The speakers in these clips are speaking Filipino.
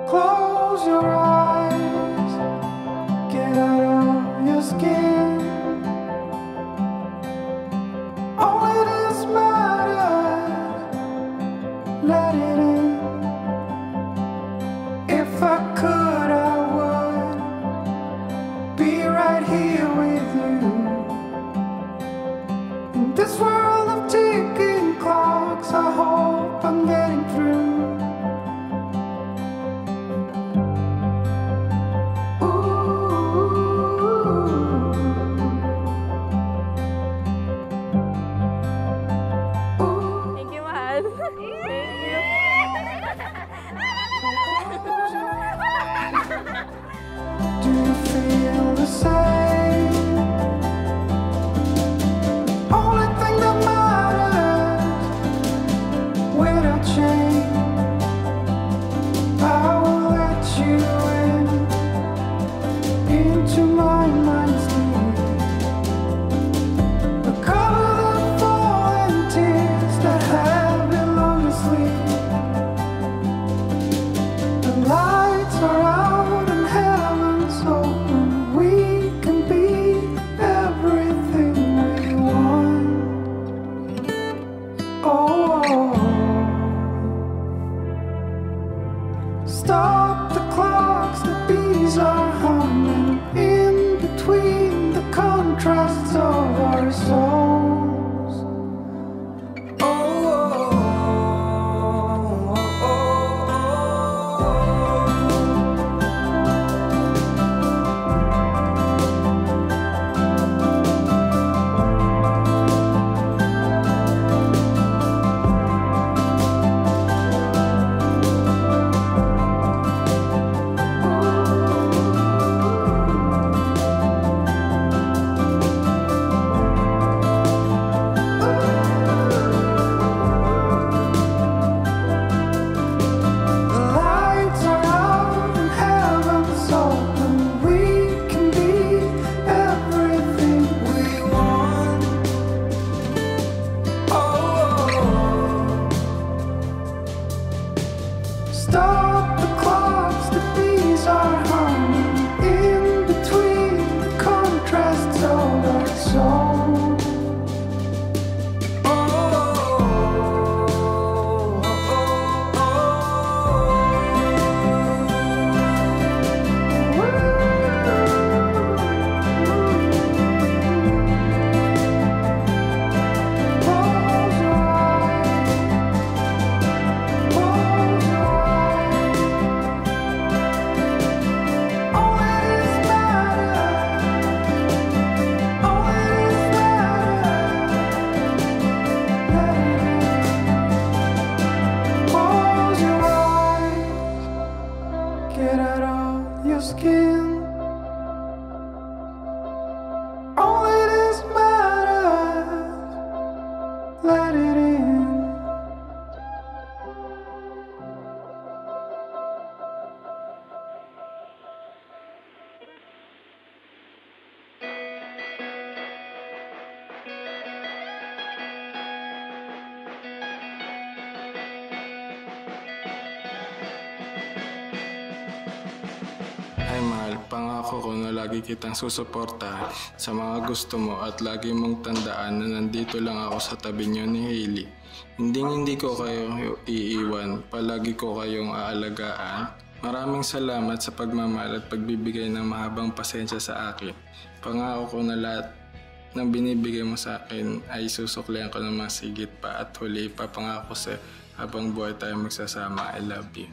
Close your eyes, get out of your skin. All it is matters, let it in. If I could, I would be right here with you. In this world of ticking clocks, I hope I'm getting through. Do you feel the same? Only thing that matters without change. I will let you into my mind's deep. Recover the fallen tears that have been long asleep. The lights are out and heaven's open. We can be everything we want. Oh, stop the clocks, the bees are humming in between the contrasts of our souls. Stop the clocks, the bees are humming in between the contrasts of our souls. Get out of your skin. All it is matters, let it in. Ay mahal, pangako ko na lagi kitang susuportahan sa mga gusto mo at lagi mong tandaan na nandito lang ako sa tabi niyo ni Hailey. Hindi ko kayo iiwan, palagi ko kayong aalagaan. Maraming salamat sa pagmamahal at pagbibigay ng mahabang pasensya sa akin. Pangako ko na lahat ng binibigay mo sa akin ay susuklihan ko ng masigit pa at huli ipapangako sa habang buhay tayo magsasama. I love you.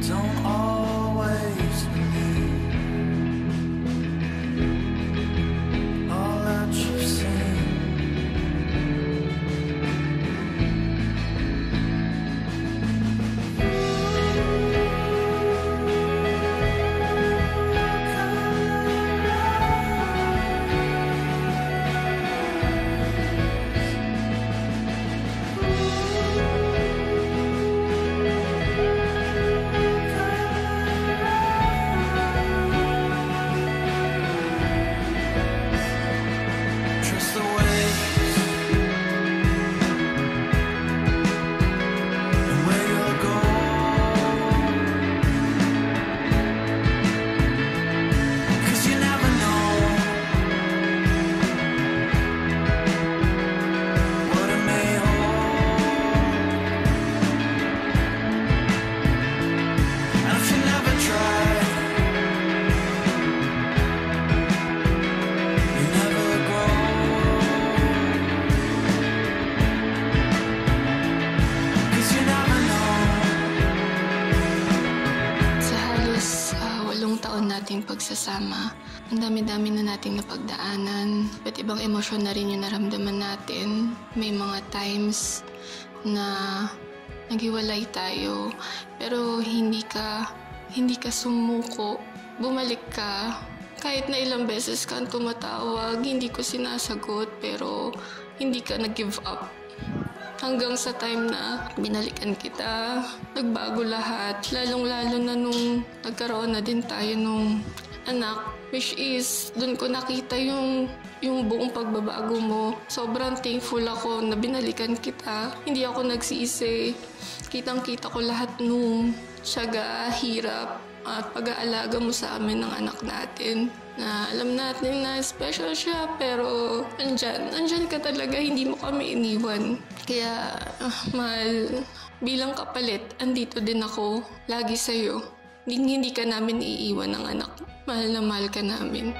Don't always believe all that you've seen. magkasama. Ang dami-dami na nating napagdaanan. Iba't ibang emosyon na rin yung naramdaman natin. May mga times na naghiwalay tayo, pero hindi ka sumuko. Bumalik ka. Kahit na ilang beses kang tumatawag, hindi ko sinasagot, pero hindi ka nag-give up. Hanggang sa time na binalikan kita, nagbago lahat. Lalong-lalo na nung nagkaroon na din tayo nung anak, which is dun ko nakita yung buong pagbabago mo. Sobrang thankful ako na binalikan kita. Hindi ako nagsisi. Kitang-kita ko lahat nung tiyaga, hirap, at pag-aalaga mo sa amin ng anak natin. Na alam natin na special siya, pero andyan ka talaga, hindi mo kami iniwan. Kaya, mahal, bilang kapalit, andito din ako, lagi sa'yo. Hindi ka namin iiwan ng anak. Mahal na mahal ka namin.